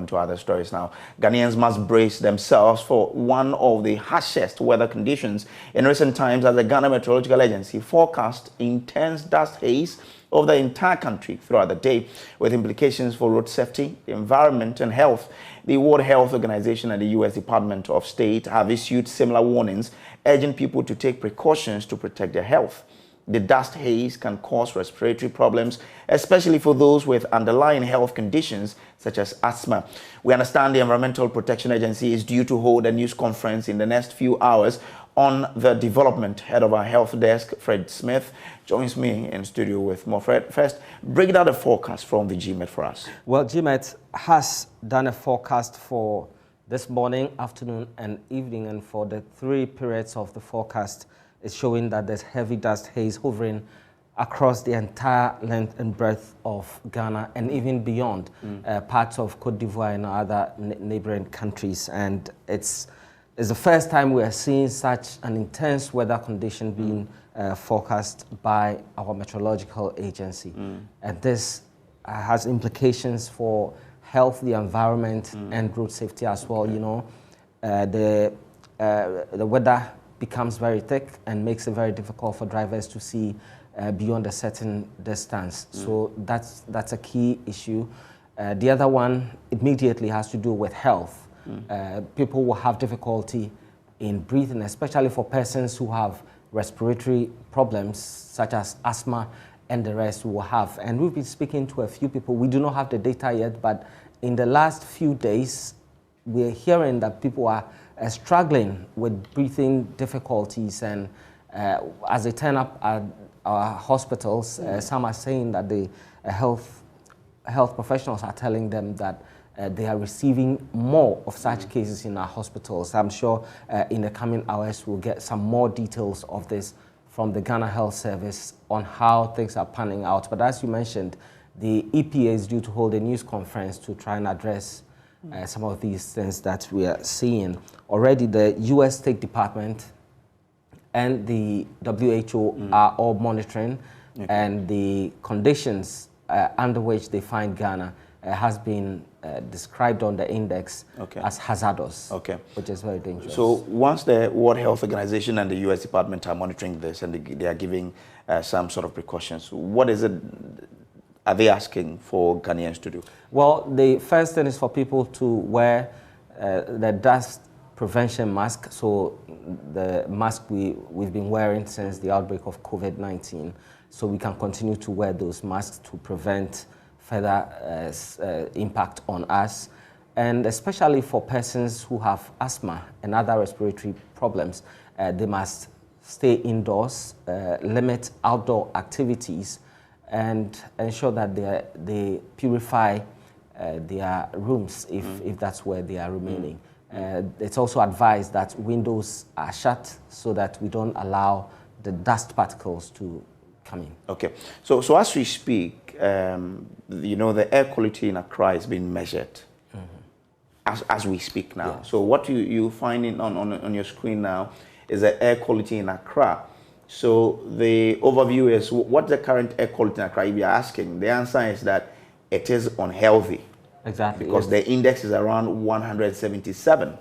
into other stories now. Ghanaians must brace themselves for one of the harshest weather conditions in recent times as the Ghana Meteorological Agency forecast intense dust haze over the entire country throughout the day, with implications for road safety, the environment, and health. The World Health Organization and the U.S. Department of State have issued similar warnings, urging people to take precautions to protect their health. The dust haze can cause respiratory problems, especially for those with underlying health conditions such as asthma. We understand the Environmental Protection Agency is due to hold a news conference in the next few hours on the development. Head of our health desk, Fred Smith, joins me in studio with more. Fred, first, break down the forecast from the GMA for us. Well, GMA has done a forecast for this morning, afternoon, and evening, and for the 3 periods of the forecast, it's showing that there's heavy dust haze hovering across the entire length and breadth of Ghana and even beyond parts of Cote d'Ivoire and other neighboring countries. And it's the first time we are seeing such an intense weather condition being forecast by our meteorological agency. And this has implications for health, the environment, and road safety as well. You know, the weather becomes very thick and makes it very difficult for drivers to see beyond a certain distance. So that's a key issue. The other one immediately has to do with health. People will have difficulty in breathing, especially for persons who have respiratory problems such as asthma and the rest will have. And we've been speaking to a few people. We do not have the data yet, but in the last few days, we're hearing that people are struggling with breathing difficulties, and as they turn up at our hospitals, some are saying that the health professionals are telling them that they are receiving more of such cases in our hospitals. I'm sure in the coming hours we'll get some more details of this from the Ghana Health Service on how things are panning out. But as you mentioned, the EPA is due to hold a news conference to try and address some of these things that we are seeing. Already the U.S. State Department and the WHO are all monitoring, and the conditions under which they find Ghana has been described on the index as hazardous, which is very dangerous. So once the World Health Organization and the U.S. Department are monitoring this and they are giving some sort of precautions, what is it are they asking for Ghanaians to do? Well, the first thing is for people to wear the dust prevention mask. So the mask we've been wearing since the outbreak of COVID-19. So we can continue to wear those masks to prevent further impact on us. And especially for persons who have asthma and other respiratory problems, they must stay indoors, limit outdoor activities, and ensure that they purify their rooms if that's where they are remaining. It's also advised that windows are shut so that we don't allow the dust particles to come in. Okay, so as we speak, you know, the air quality in Accra is being measured as we speak now. Yes. So what you find on your screen now is the air quality in Accra. So the overview is, what's the current air quality in Accra? If you're asking, the answer is that it is unhealthy. Exactly. Because the index is around 177,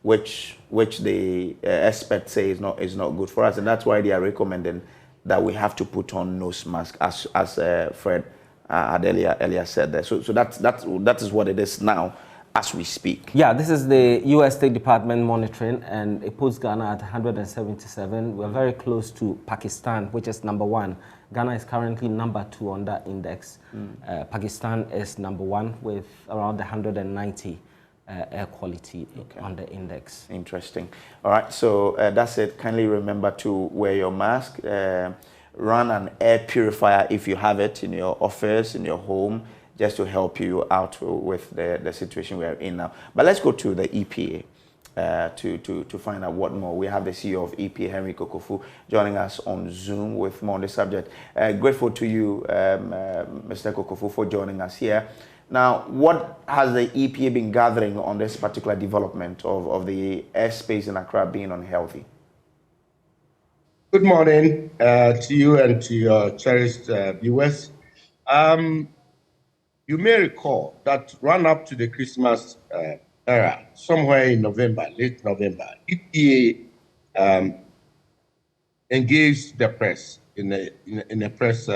which the experts say is not good for us, and that's why they are recommending that we have to put on nose mask, as Fred had earlier said there. So that is what it is now as we speak. Yeah, this is the U.S. State Department monitoring, and it puts Ghana at 177. We're very close to Pakistan, which is number 1. Ghana is currently number 2 on that index. Pakistan is number 1 with around 190 air quality on the index. Interesting. All right, so that's it. Kindly remember to wear your mask. Run an air purifier if you have it in your office, in your home, just to help you out with the situation we are in now. But let's go to the EPA to find out what more. We have the CEO of EPA, Henry Kokofu, joining us on Zoom with more on the subject. Grateful to you, Mr. Kokofu, for joining us here. Now, what has the EPA been gathering on this particular development of the airspace in Accra being unhealthy? Good morning to you and to your cherished viewers. You may recall that run up to the Christmas era, somewhere in November, late November, EPA engaged the press in a press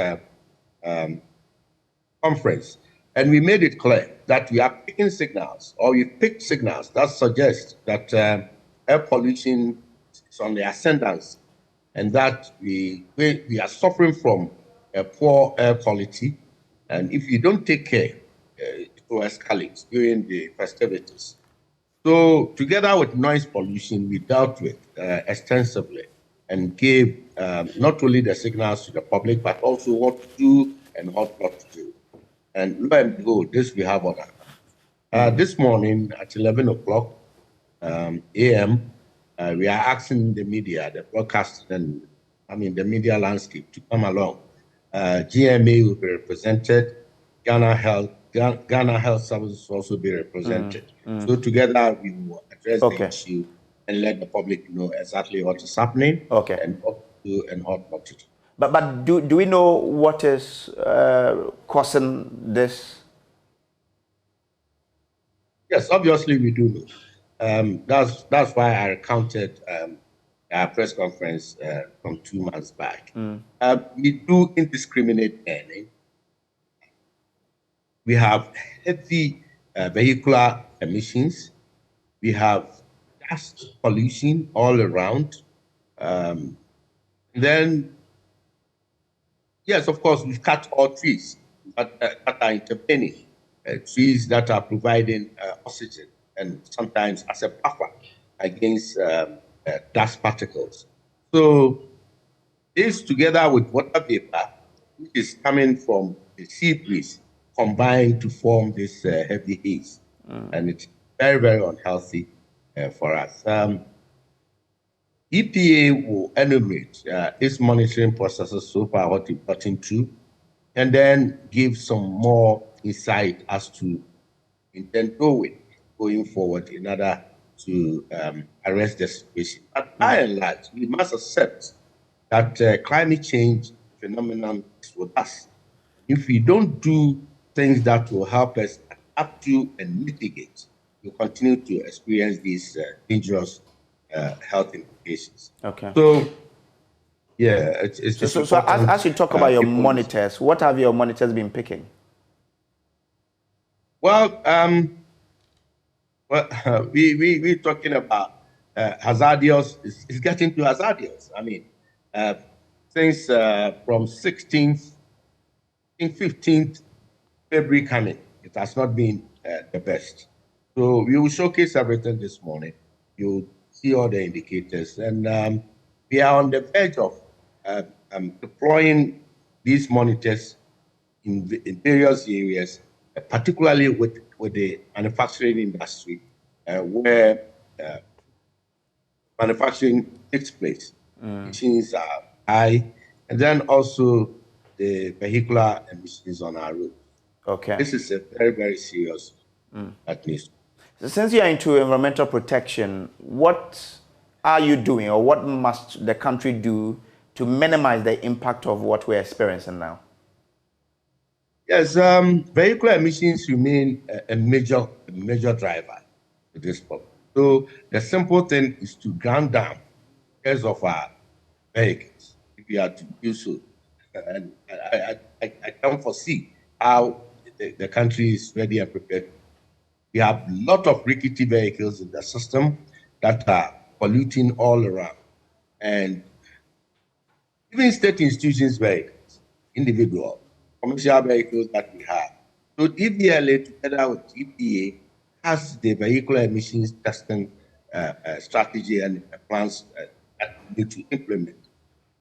conference, and we made it clear that we are picking signals, or we picked signals that suggest that air pollution is on the ascendance, and that we are suffering from a poor air quality. And if you don't take care, it will escalate during the festivities. So, together with noise pollution, we dealt with extensively and gave not only the signals to the public, but also what to do and what not to do. And lo and behold, this we have on our. This morning at 11 o'clock a.m., we are asking the media, the broadcast, and the media landscape to come along. GMA will be represented. Ghana Health Services will also be represented. So together we will address the issue and let the public know exactly what is happening and what to do and what not to do. But do we know what is causing this? Yes, obviously we do know. That's why I recounted our press conference from 2 months back. We do indiscriminate burning. We have heavy vehicular emissions. We have dust pollution all around. Then, yes, of course, we've cut all trees that are intervening. Trees that are providing oxygen and sometimes as a buffer against dust particles. So this, together with water vapor, which is coming from the sea breeze, combine to form this heavy haze. And it's very, very unhealthy for us. EPA will enumerate its monitoring processes so far, what we've gotten to, and then give some more insight as to intend going forward in order to arrest the situation. But by and large, we must accept that climate change phenomenon is with us. If we don't do things that will help us adapt to and mitigate, we'll continue to experience these dangerous health implications. Okay. So, yeah, it's just so as you talk about your monitors, what have your monitors been picking? Well, we're talking about hazardous. It's getting to hazardous. Since from 16th, I think 15th February coming, it has not been the best. So we will showcase everything this morning. You'll see all the indicators, and we are on the verge of deploying these monitors in various areas, particularly with the manufacturing industry, where manufacturing takes place. Machines are high, and then also the vehicular emissions on our road. Okay. This is a very, very serious at least. So since you are into environmental protection, what are you doing, or what must the country do to minimize the impact of what we're experiencing now? Yes, vehicular emissions remain a major driver to this problem. So the simple thing is to ground down because of our vehicles, if we are to do so. And I can't foresee how the country is ready and prepared. We have a lot of rickety vehicles in the system that are polluting all around. And even state institutions' vehicles, individual, commercial vehicles that we have. So DVLA, together with EPA, has the vehicular emissions testing strategy and plans that we need to implement.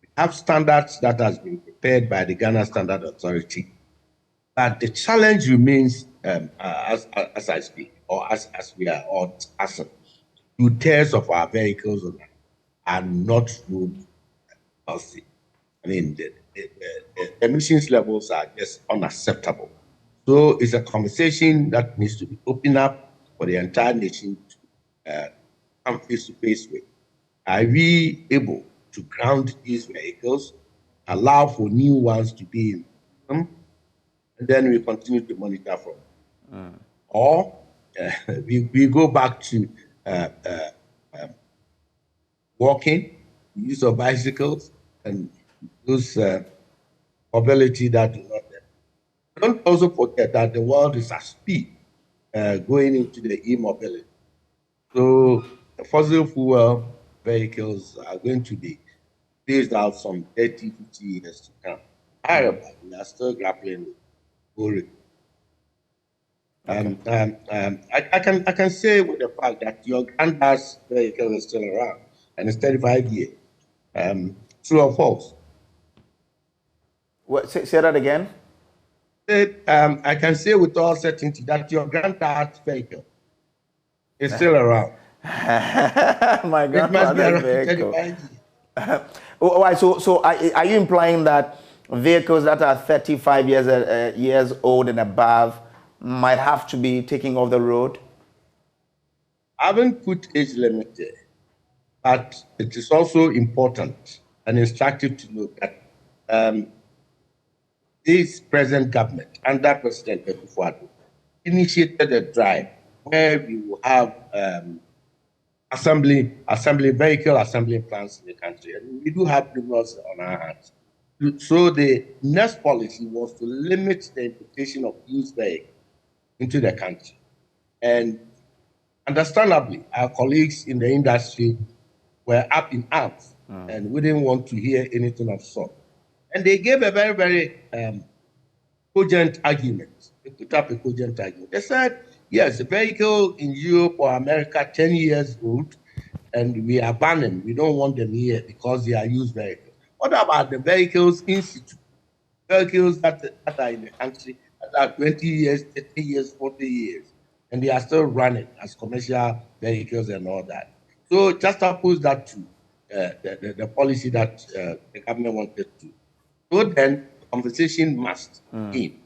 We have standards that has been prepared by the Ghana Standard Authority, but the challenge remains as I speak, or as we are all discussing. 2/3 of our vehicles are not road healthy. The emissions levels are just unacceptable. So it's a conversation that needs to be opened up for the entire nation to come face to face with. Are we able to ground these vehicles, allow for new ones to be in them, and then we continue to monitor from. Or we go back to walking, use of bicycles, and those mobility that do not. Don't also forget that the world is at speed going into the e-mobility. So the fossil fuel vehicles are going to be phased out some 30, 50 years to come. However, we are still grappling with worry. Okay. I can say with the fact that your granddad's vehicle is still around and it's 35 years. True or false? What, say that again. I can say with all certainty that your granddad's vehicle is still around. My It must be grandfather's around vehicle. 35 years. Oh, right, so are you implying that vehicles that are 35 years old and above might have to be taken off the road? I haven't put age limit there, but it is also important and instructive to note that this present government, under President Akufo-Addo, initiated a drive where we will have assembly plants in the country, and we do have numerous on our hands. So the next policy was to limit the importation of used vehicles into the country, and understandably, our colleagues in the industry were up in arms and we didn't want to hear anything of sort. And they gave a very, very cogent argument. They put up a cogent argument. They said, yes, the vehicle in Europe or America, 10 years old, and we are banning. We don't want them here because they are used vehicles. What about the vehicles in situ? Vehicles that are in the country that are 20 years, 30 years, 40 years, and they are still running as commercial vehicles and all that. So just oppose that to the policy that the government wanted to. So then the conversation must begin.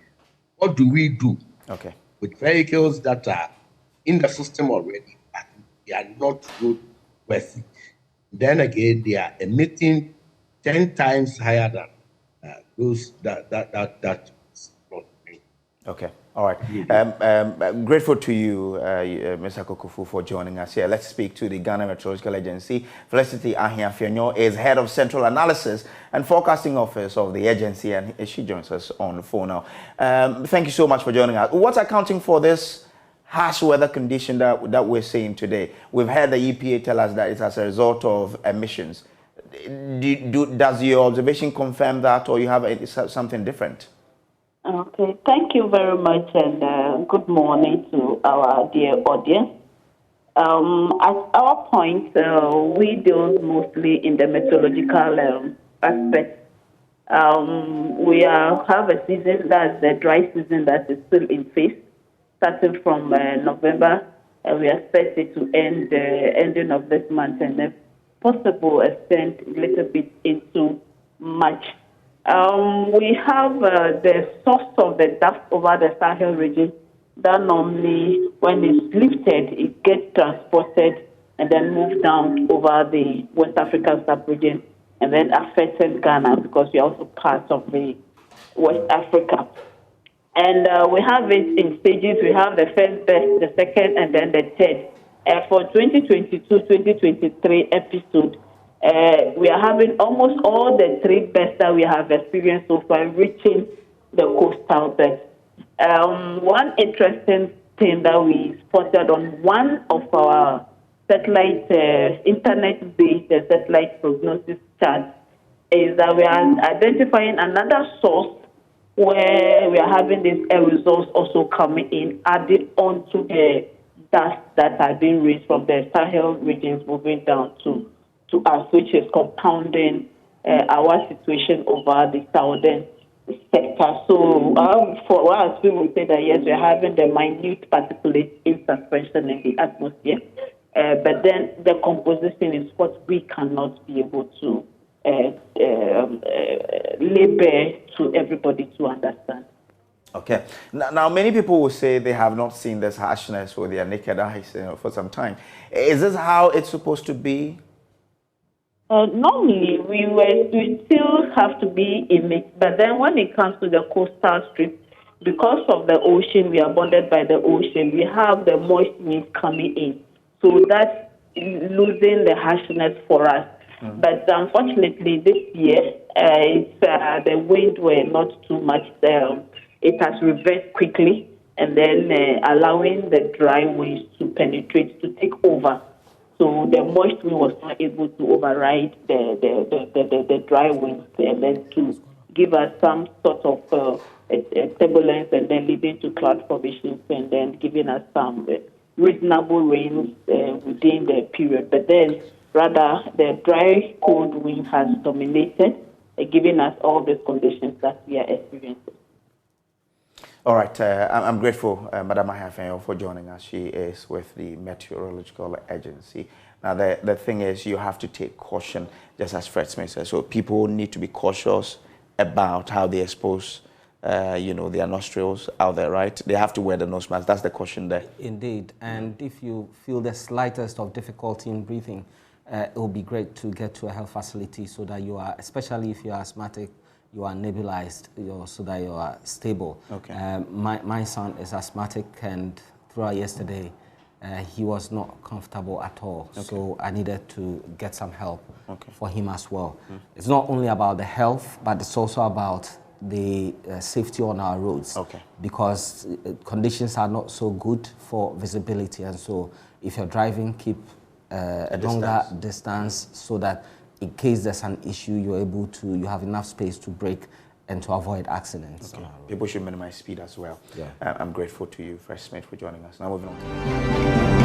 What do we do with vehicles that are in the system already, but they are not roadworthy? Then again, they are emitting 10 times higher than those that. Okay, all right. Grateful to you, Mr. Kokufu, for joining us here. Let's speak to the Ghana Meteorological Agency. Felicity Ahiafianyo is Head of Central Analysis and Forecasting Office of the agency, and she joins us on the phone now. Thank you so much for joining us. What's accounting for this harsh weather condition that we're seeing today? We've heard the EPA tell us that it's as a result of emissions. Does your observation confirm that, or you have something different? Okay, thank you very much, and good morning to our dear audience. At our point, we deal mostly in the meteorological aspect. We have a season that's the dry season that is still in phase, starting from November, and we expect it to end the ending of this month, and if possible, extend a little bit into March. We have the source of the dust over the Sahel region that normally, when it's lifted, it gets transported and then moved down over the West African sub-region and then affected Ghana because we are also part of the West Africa. And we have it in stages. We have the first best, the second, and then the third. For 2022-2023 episode, we are having almost all the three best that we have experienced so far reaching the coastal belt. One interesting thing that we spotted on one of our satellite, internet-based satellite prognosis charts is that we are identifying another source where we are having these air results also coming in, added on to the dust that are being raised from the Sahel regions moving down to us, which is compounding our situation over the southern sector. So for us, we will say that yes, we're having the minute particulate in suspension in the atmosphere, but then the composition is what we cannot be able to label to everybody to understand. Okay. Now, many people will say they have not seen this harshness with their naked eyes for some time. Is this how it's supposed to be? Normally, we still have to be in it, but then when it comes to the coastal strip, because of the ocean, we are bonded by the ocean. We have the moist winds coming in, so that's losing the harshness for us. But unfortunately, this year, the wind were not too much. It has reversed quickly, and then allowing the dry winds to penetrate, to take over. So the moist wind was not able to override the dry winds, and then to give us some sort of turbulence, and then leading to cloud formations, and then giving us some reasonable rains within the period. But then, rather, the dry, cold wind has dominated, giving us all these conditions that we are experiencing. All right, I'm grateful, Madam Ahafenyo, for joining us. She is with the Meteorological Agency. Now, the thing is, you have to take caution, just as Fred Smith said. So people need to be cautious about how they expose, their nostrils out there, right? They have to wear the nose mask. That's the caution there. Indeed. And if you feel the slightest of difficulty in breathing, it will be great to get to a health facility so that you are, especially if you are asthmatic, you are nebulized, so that you are stable. Okay. My son is asthmatic, and throughout yesterday, he was not comfortable at all. Okay. So I needed to get some help for him as well. It's not only about the health, but it's also about the safety on our roads. Okay. Because conditions are not so good for visibility, and so if you're driving, keep a longer distance so that in case there's an issue, you have enough space to brake and to avoid accidents. Okay. People should minimize speed as well. Yeah. I'm grateful to you, Fred Smith, for joining us. Now moving on.